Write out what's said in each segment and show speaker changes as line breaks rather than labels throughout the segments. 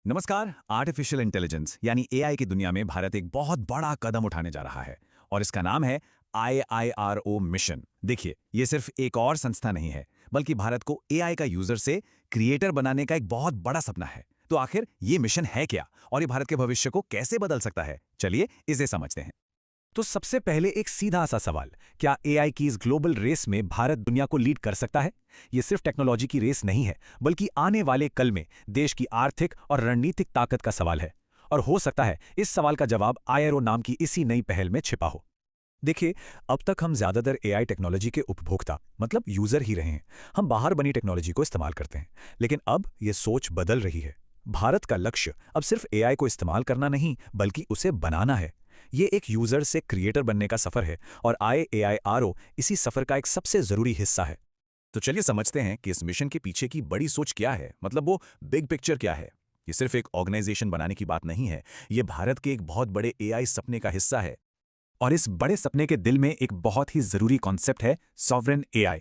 नमस्कार। Artificial intelligence यानी AI की दुनिया में भारत एक बहुत बड़ा कदम उठाने जा रहा है और इसका नाम है IIRO मिशन। देखिए, ये सिर्फ एक और संस्था नहीं है, बल्कि भारत को एआई का यूजर से क्रिएटर बनाने का एक बहुत बड़ा सपना है। तो आखिर ये मिशन है क्या और ये भारत के भविष्य को कैसे बदल सकता है? चलिए इसे समझते हैं। तो सबसे पहले एक सीधा सा सवाल, क्या एआई की इस ग्लोबल रेस में भारत दुनिया को लीड कर सकता है? ये सिर्फ टेक्नोलॉजी की रेस नहीं है, बल्कि आने वाले कल में देश की आर्थिक और रणनीतिक ताकत का सवाल है। और हो सकता है इस सवाल का जवाब आईआरओ नाम की इसी नई पहल में छिपा हो। देखिए, अब तक हम ज्यादातर एआई टेक्नोलॉजी के उपभोक्ता मतलब यूजर ही रहे हैं। हम बाहर बनी टेक्नोलॉजी को इस्तेमाल करते हैं, लेकिन अब ये सोच बदल रही है। भारत का लक्ष्य अब सिर्फ एआई को इस्तेमाल करना नहीं, बल्कि उसे बनाना है। ये एक यूजर से क्रिएटर बनने का सफर है और IIRO इसी सफर का एक सबसे जरूरी हिस्सा है। तो चलिए समझते हैं कि इस मिशन के पीछे की बड़ी सोच क्या है, मतलब वो बिग पिक्चर क्या है। ये सिर्फ एक ऑर्गेनाइजेशन बनाने की बात नहीं है, ये भारत के एक बहुत बड़े एआई सपने का हिस्सा है। और इस बड़े सपने के दिल में एक बहुत ही जरूरी कॉन्सेप्ट है, सॉवरेन एआई।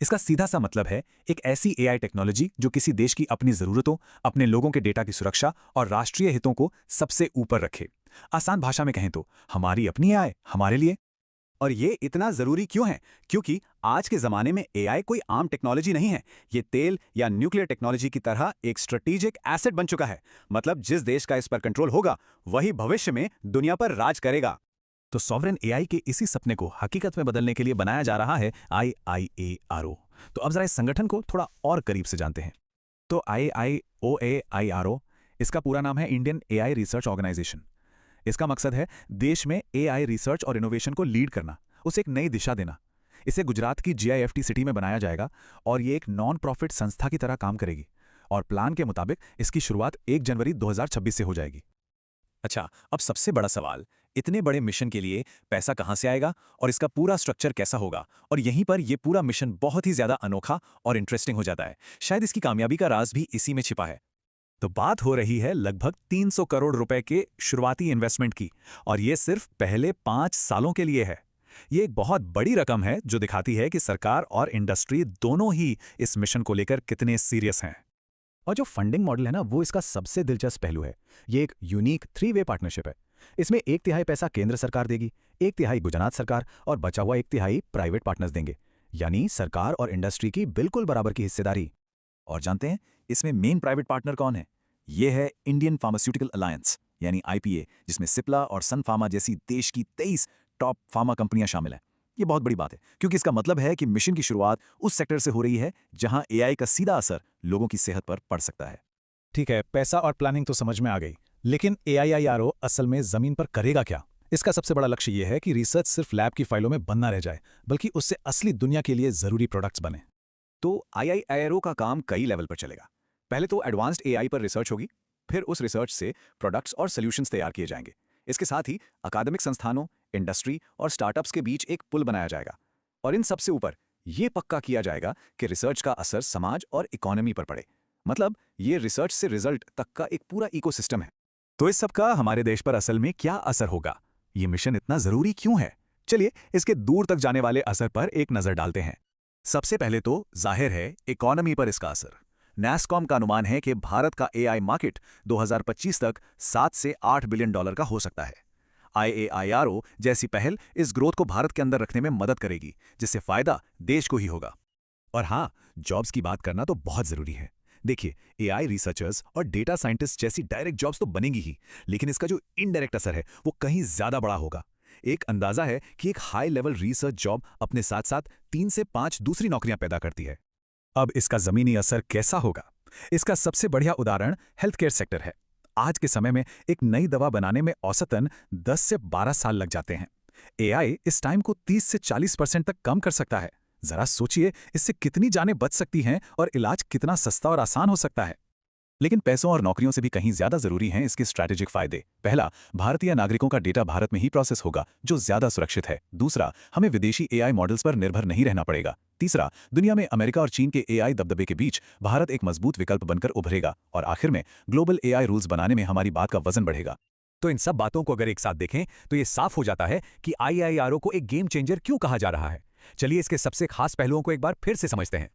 इसका सीधा सा मतलब है एक ऐसी एआई टेक्नोलॉजी जो किसी देश की अपनी जरूरतों, अपने लोगों के डेटा की सुरक्षा और राष्ट्रीय हितों को सबसे ऊपर रखे। आसान भाषा में कहें तो हमारी अपनी एआई हमारे लिए। और ये इतना जरूरी क्यों है? क्योंकि आज के जमाने में एआई कोई आम टेक्नोलॉजी नहीं है। ये तेल या न्यूक्लियर टेक्नोलॉजी की तरह एक स्ट्रेटेजिक एसेट बन चुका है। मतलब जिस देश का इस पर कंट्रोल होगा, वही भविष्य में दुनिया पर राज करेगा। तो सॉवरेन एआई के इसी सपने को हकीकत में बदलने के लिए बनाया जा रहा है IIARO। तो अब जरा इस संगठन को थोड़ा और करीब से जानते हैं। तो IIOAIRO, इसका पूरा नाम है इंडियन एआई रिसर्च ऑर्गेनाइजेशन। इसका मकसद है देश में एआई रिसर्च और इनोवेशन को लीड करना, उसे एक नई दिशा देना। इसे गुजरात की GIFT सिटी में बनाया जाएगा और ये एक नॉन प्रॉफिट संस्था की तरह काम करेगी। और प्लान के मुताबिक इसकी शुरुआत 1 जनवरी 2026 से हो जाएगी। अच्छा, अब सबसे बड़ा सवाल, इतने बड़े मिशन के लिए पैसा कहां से आएगा और इसका पूरा स्ट्रक्चर कैसा होगा? और यहीं पर यह पूरा मिशन बहुत ही ज्यादा अनोखा और इंटरेस्टिंग हो जाता है। शायद इसकी कामयाबी का राज भी इसी में छिपा है। तो बात हो रही है लगभग 300 करोड़ रुपए के शुरुआती इन्वेस्टमेंट की, और यह सिर्फ पहले 5 सालों के लिए है। यह एक बहुत बड़ी रकम है जो दिखाती है कि सरकार और इंडस्ट्री दोनों ही इस मिशन को लेकर कितने सीरियस हैं। और जो फंडिंग मॉडल है ना, वो इसका सबसे दिलचस्प पहलू है। ये एक यूनिक 3-वे पार्टनरशिप है। इसमें 1/3 पैसा केंद्र सरकार देगी, 1/3 गुजरात सरकार और बचा हुआ 1/3 प्राइवेट पार्टनर्स देंगे। यानी सरकार और इंडस्ट्री की बिल्कुल बराबर की हिस्सेदारी। और जानते हैं इसमें मेन प्राइवेट पार्टनर कौन है? ये है इंडियन फार्मास्यूटिकल अलायंस यानी IPA, जिसमें सिप्ला और सन फार्मा जैसी देश की 23 टॉप फार्मा कंपनियां शामिल हैं। ये बहुत बड़ी बात है, क्योंकि इसका मतलब है कि मिशन की शुरुआत उस सेक्टर से हो रही है जहां एआई का सीधा असर लोगों की सेहत पर पड़ सकता है। ठीक है, पैसा और प्लानिंग तो समझ में आ गई, लेकिन AIIRO असल में जमीन पर करेगा क्या? इसका सबसे बड़ा लक्ष्य यह है कि रिसर्च सिर्फ लैब की फाइलों में बंद ना रह जाए, बल्कि उससे असली दुनिया के लिए जरूरी प्रोडक्ट्स बने। तो IIRO का काम कई लेवल पर चलेगा। पहले तो एडवांस्ड एआई पर रिसर्च होगी, फिर उस रिसर्च से प्रोडक्ट्स और सॉल्यूशंस तैयार किए जाएंगे। इसके साथ ही अकादमिक संस्थानों, इंडस्ट्री और स्टार्टअप्स के बीच एक पुल बनाया जाएगा। और इन सबसे ऊपर यह पक्का किया जाएगा कि रिसर्च का असर समाज और इकोनॉमी पर पड़े। मतलब ये रिसर्च से रिजल्ट तक का एक पूरा इकोसिस्टम है। तो इस सब का हमारे देश पर असल में क्या असर होगा? ये मिशन इतना जरूरी क्यों है? चलिए इसके दूर तक जाने वाले असर पर एक नजर डालते हैं। सबसे पहले तो जाहिर है इकोनॉमी पर इसका असर। नैस्कॉम का अनुमान है कि भारत का एआई मार्केट 2025 तक 7 से 8 बिलियन डॉलर का हो सकता है। IIRO जैसी पहल इस ग्रोथ को भारत के अंदर रखने में मदद करेगी, जिससे फायदा देश को ही होगा। और हाँ, जॉब्स की बात करना तो बहुत जरूरी है। देखिए, एआई रिसर्चर्स और डेटा साइंटिस्ट जैसी डायरेक्ट जॉब्स तो बनेंगी ही, लेकिन इसका जो इनडायरेक्ट असर है वो कहीं ज्यादा बड़ा होगा। एक अंदाजा है कि एक हाई लेवल रिसर्च जॉब अपने साथ साथ 3 से 5 दूसरी नौकरियां पैदा करती है। अब इसका जमीनी असर कैसा होगा? इसका सबसे बढ़िया उदाहरण हेल्थ केयर सेक्टर है। आज के समय में एक नई दवा बनाने में औसतन 10 से 12 साल लग जाते हैं। एआई इस टाइम को 30 से 40% तक कम कर सकता है। जरा सोचिए, इससे कितनी जानें बच सकती हैं और इलाज कितना सस्ता और आसान हो सकता है। लेकिन पैसों और नौकरियों से भी कहीं ज्यादा जरूरी हैं इसके स्ट्रैटेजिक फायदे। पहला, भारतीय नागरिकों का डेटा भारत में ही प्रोसेस होगा, जो ज्यादा सुरक्षित है। दूसरा, हमें विदेशी एआई मॉडल्स पर निर्भर नहीं रहना पड़ेगा। तीसरा, दुनिया में अमेरिका और चीन के एआई दबदबे के बीच भारत एक मजबूत विकल्प बनकर उभरेगा। और आखिर में, ग्लोबल एआई रूल्स बनाने में हमारी बात का वजन बढ़ेगा। तो इन सब बातों को अगर एक साथ देखें तो ये साफ हो जाता है कि IIRO को एक गेम चेंजर क्यों कहा जा रहा है। चलिए इसके सबसे खास पहलुओं को एक बार फिर से समझते हैं।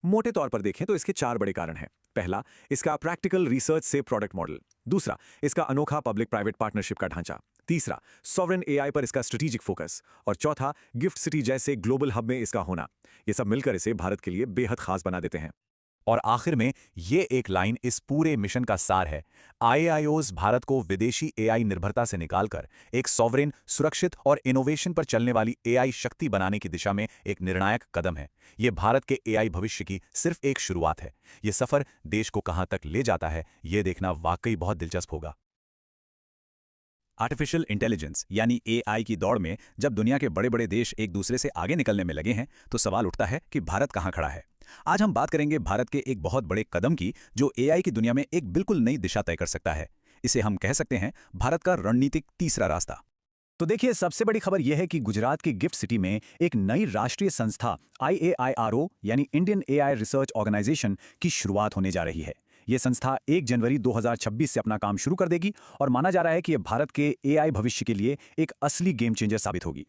मोटे तौर पर देखें तो इसके 4 बड़े कारण हैं।
पहला, इसका प्रैक्टिकल रिसर्च से प्रोडक्ट मॉडल। दूसरा, इसका अनोखा पब्लिक प्राइवेट पार्टनरशिप का ढांचा। तीसरा, सॉवरेन एआई पर इसका स्ट्रेटेजिक फोकस। और चौथा, गिफ्ट सिटी जैसे ग्लोबल हब में इसका होना। ये सब मिलकर इसे भारत के लिए बेहद खास बना देते हैं।
और आखिर में ये एक लाइन इस पूरे मिशन का सार है। आईएआईओज भारत को विदेशी एआई निर्भरता से निकालकर एक सॉवरेन, सुरक्षित और इनोवेशन पर चलने वाली एआई शक्ति बनाने की दिशा में एक निर्णायक कदम है। ये भारत के एआई भविष्य की सिर्फ एक शुरुआत है। ये सफर देश को कहां तक ले जाता है, ये देखना वाकई बहुत दिलचस्प होगा। आर्टिफिशियल इंटेलिजेंस यानी एआई की दौड़ में जब दुनिया के बड़े बड़े देश एक दूसरे से आगे निकलने में लगे हैं, तो सवाल उठता है कि भारत कहां खड़ा है। आज हम बात करेंगे भारत के एक बहुत बड़े कदम की, जो एआई की दुनिया में एक बिल्कुल नई दिशा तय कर सकता है। इसे हम कह सकते हैं भारत का रणनीतिक तीसरा रास्ता। तो देखिए, सबसे बड़ी खबर यह है कि गुजरात की गिफ्ट सिटी में एक नई राष्ट्रीय संस्था IAIRO यानी इंडियन एआई रिसर्च ऑर्गेनाइजेशन की शुरुआत होने जा रही है। यह संस्था 1 जनवरी 2026 से अपना काम शुरू कर देगी और माना जा रहा है कि यह भारत के एआई भविष्य के लिए एक असली गेम चेंजर साबित होगी।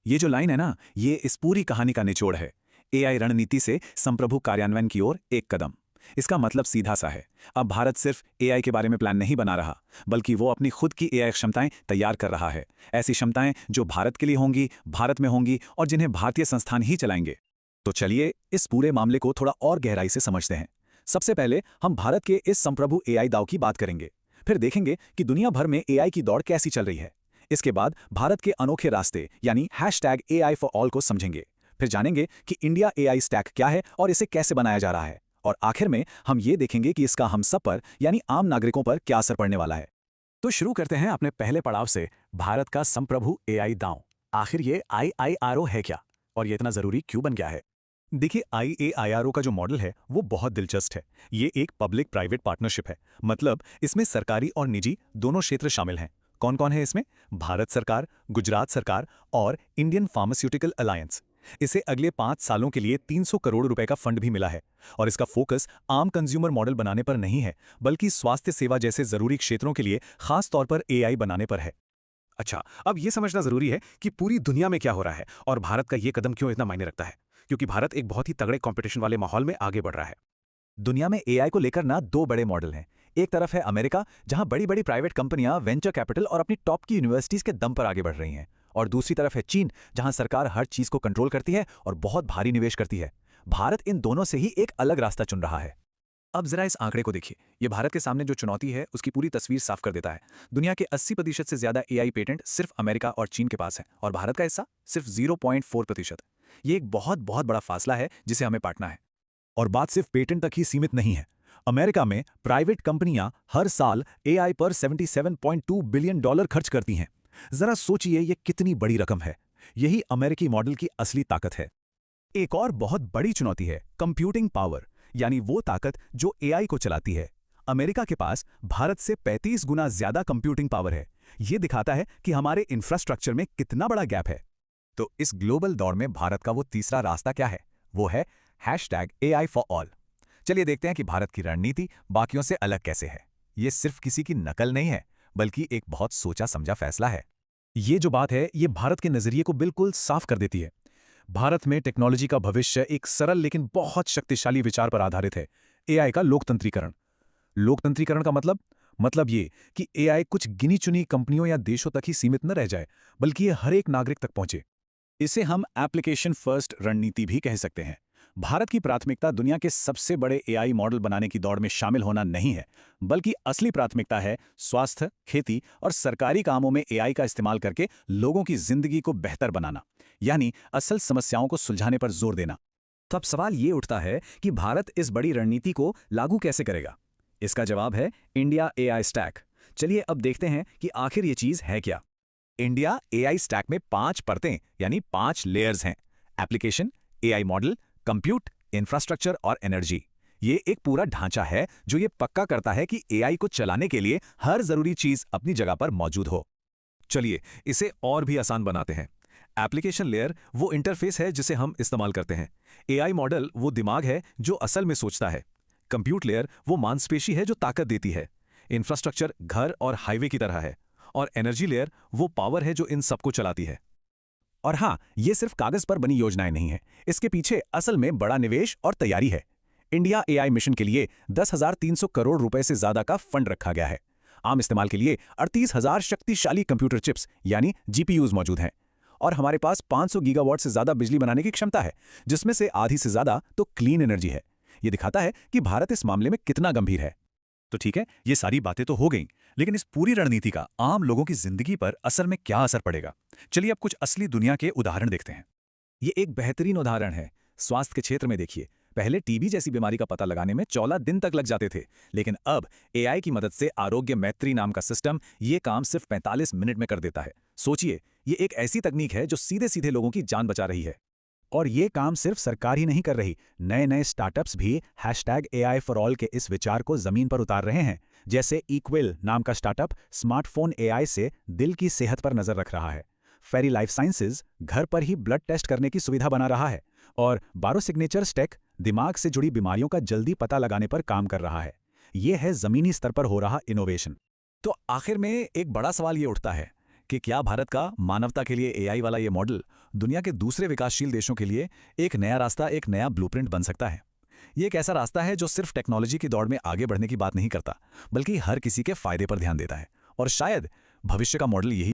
ये जो लाइन है ना, ये इस पूरी कहानी का निचोड़ है। एआई रणनीति से संप्रभु कार्यान्वयन की ओर एक कदम। इसका मतलब सीधा सा है, अब भारत सिर्फ एआई के बारे में प्लान नहीं बना रहा, बल्कि वो अपनी खुद की एआई क्षमताएं तैयार कर रहा है। ऐसी क्षमताएं जो भारत के लिए होंगी, भारत में होंगी और जिन्हें भारतीय संस्थान ही चलाएंगे। तो चलिए इस पूरे मामले को थोड़ा और गहराई से समझते हैं। सबसे पहले हम भारत के इस संप्रभु एआई दांव की बात करेंगे, फिर देखेंगे कि दुनिया भर में एआई की दौड़ कैसी चल रही है। इसके बाद भारत के अनोखे रास्ते यानी #AI for all को समझेंगे। फिर जानेंगे कि इंडिया एआई स्टैक क्या है और इसे कैसे बनाया जा रहा है। और आखिर में हम ये देखेंगे कि इसका हम सब पर यानी आम नागरिकों पर क्या असर पड़ने वाला है। तो शुरू करते हैं अपने पहले पड़ाव से, भारत का संप्रभु एआई दांव। आखिर ये IIRO है क्या और ये इतना जरूरी क्यों बन गया है? देखिए, IAIRO का जो मॉडल है वो बहुत दिलचस्प है। ये एक पब्लिक प्राइवेट पार्टनरशिप है, मतलब इसमें सरकारी और निजी दोनों क्षेत्र शामिल हैं। कौन कौन है इसमें? भारत सरकार, गुजरात सरकार और इंडियन फार्मास्यूटिकल अलायंस। इसे अगले 5 सालों के लिए 300 करोड़ रुपए का फंड भी मिला है। और इसका फोकस आम कंज्यूमर मॉडल बनाने पर नहीं है, बल्कि स्वास्थ्य सेवा जैसे जरूरी क्षेत्रों के लिए खास तौर पर एआई बनाने पर है।
अच्छा, अब यह समझना जरूरी है कि पूरी दुनिया में क्या हो रहा है और भारत का यह कदम क्यों इतना मायने रखता है, क्योंकि भारत एक बहुत ही तगड़े कंपटीशन वाले माहौल में आगे बढ़ रहा है।
दुनिया में एआई को लेकर ना 2 बड़े मॉडल हैं। एक तरफ है अमेरिका, जहां बड़ी बड़ी प्राइवेट कंपनियां वेंचर कैपिटल और अपनी टॉप की यूनिवर्सिटीज के दम पर आगे बढ़ रही हैं। और दूसरी तरफ है चीन, जहां सरकार हर चीज को कंट्रोल करती है और बहुत भारी निवेश करती है। भारत इन दोनों से ही एक अलग रास्ता चुन रहा है। अब जरा इस आंकड़े को देखिए। ये भारत के सामने जो चुनौती है उसकी पूरी तस्वीर साफ कर देता है। दुनिया के 80% से ज्यादा एआई पेटेंट सिर्फ अमेरिका और चीन के पास है और भारत का हिस्सा सिर्फ 0.4%। ये एक बहुत बहुत बड़ा फासला है जिसे हमें पाटना है। और बात सिर्फ पेटेंट तक ही सीमित नहीं है। अमेरिका में प्राइवेट कंपनियां हर साल एआई पर $77.2 बिलियन खर्च करती हैं। जरा सोचिए, ये कितनी बड़ी रकम है। यही अमेरिकी मॉडल की असली ताकत है। एक और बहुत बड़ी चुनौती है कंप्यूटिंग पावर, यानी वो ताकत जो एआई को चलाती है। अमेरिका के पास भारत से 35 गुना ज्यादा कंप्यूटिंग पावर है। यह दिखाता है कि हमारे इंफ्रास्ट्रक्चर में कितना बड़ा गैप है। तो इस ग्लोबल दौड़ में भारत का वो तीसरा रास्ता क्या है? वो है #AI for all। चलिए देखते हैं कि भारत की रणनीति बाकियों से अलग कैसे है। ये सिर्फ किसी की नकल नहीं है, बल्कि एक बहुत सोचा समझा फैसला है। ये जो बात है, ये भारत के नजरिए को बिल्कुल साफ कर देती है। भारत में टेक्नोलॉजी का भविष्य एक सरल लेकिन बहुत शक्तिशाली विचार पर आधारित है, एआई का लोकतंत्रीकरण। लोकतंत्रीकरण का मतलब ये कि एआई कुछ गिनी चुनी कंपनियों या देशों तक ही सीमित न रह जाए, बल्कि ये हर एक नागरिक तक पहुंचे। इसे हम एप्लीकेशन फर्स्ट रणनीति भी कह सकते हैं। भारत की प्राथमिकता दुनिया के सबसे बड़े एआई मॉडल बनाने की दौड़ में शामिल होना नहीं है, बल्कि असली प्राथमिकता है स्वास्थ्य, खेती और सरकारी कामों में एआई का इस्तेमाल करके लोगों की जिंदगी को बेहतर बनाना, यानी असल समस्याओं को सुलझाने पर जोर देना। तब सवाल ये उठता है कि भारत इस बड़ी रणनीति को लागू कैसे करेगा? इसका जवाब है इंडिया एआई स्टैक। चलिए अब देखते हैं कि आखिर ये चीज है क्या। इंडिया एआई स्टैक में 5 परतें यानी 5 लेयर्स हैं। Application, AI model, compute, infrastructure और एनर्जी। ये एक पूरा ढांचा है जो ये पक्का करता है कि एआई को चलाने के लिए हर जरूरी चीज अपनी जगह पर मौजूद हो। चलिए इसे और भी आसान बनाते हैं। एप्लीकेशन लेयर वो इंटरफेस है जिसे हम इस्तेमाल करते हैं। एआई मॉडल वो दिमाग है जो असल में सोचता है। कंप्यूट लेयर वो मांसपेशी है जो ताकत देती है। इंफ्रास्ट्रक्चर घर और हाईवे की तरह है। और एनर्जी लेयर वो पावर है जो इन सबको चलाती है। और हाँ, ये सिर्फ कागज पर बनी योजनाएं नहीं है, इसके पीछे असल में बड़ा निवेश और तैयारी है। इंडिया एआई मिशन के लिए 10,300 करोड़ रुपए से ज्यादा का फंड रखा गया है। आम इस्तेमाल के लिए 38,000 शक्तिशाली कंप्यूटर चिप्स यानी जीपीयूज मौजूद हैं। और हमारे पास 500 गीगावाट से ज्यादा बिजली बनाने की क्षमता है, जिसमें से आधी से ज्यादा तो क्लीन एनर्जी है। ये दिखाता है कि भारत इस मामले में कितना गंभीर है।
तो ठीक है, ये सारी बातें तो हो गईं, लेकिन इस पूरी रणनीति का आम लोगों की जिंदगी पर असल में क्या असर पड़ेगा? चलिए अब कुछ असली दुनिया के उदाहरण देखते हैं।
ये एक बेहतरीन उदाहरण है। स्वास्थ्य के क्षेत्र में देखिए, पहले टीबी जैसी बीमारी का पता लगाने में 14 दिन तक लग जाते थे, लेकिन अब एआई की मदद से आरोग्य मैत्री नाम का सिस्टम ये काम सिर्फ 45 मिनट में कर देता है। सोचिए, ये एक ऐसी तकनीक है जो सीधे सीधे लोगों की जान बचा रही है। और ये काम सिर्फ सरकार ही नहीं कर रही, नए नए स्टार्टअप्स भी #AI for all के इस विचार को जमीन पर उतार रहे हैं। जैसे इक्विल नाम का स्टार्टअप स्मार्टफोन एआई से दिल की सेहत पर नजर रख रहा है। फेरी लाइफ साइंसेज घर पर ही ब्लड टेस्ट करने की सुविधा बना रहा है। और बायोसिग्नेचर स्टेक दिमाग से जुड़ी बीमारियों का जल्दी पता लगाने पर काम कर रहा है। ये है जमीनी स्तर पर हो रहा इनोवेशन। तो आखिर में एक बड़ा सवाल ये उठता है कि क्या भारत का मानवता के लिए एआई वाला ये मॉडल दुनिया के दूसरे विकासशील देशों के लिए एक नया रास्ता, एक नया ब्लूप्रिंट बन सकता है? ये एक ऐसा रास्ता है जो सिर्फ टेक्नोलॉजी की दौड़ में आगे बढ़ने की बात नहीं करता, बल्कि हर किसी के फायदे पर ध्यान देता है। और शायद भविष्य का मॉडल यही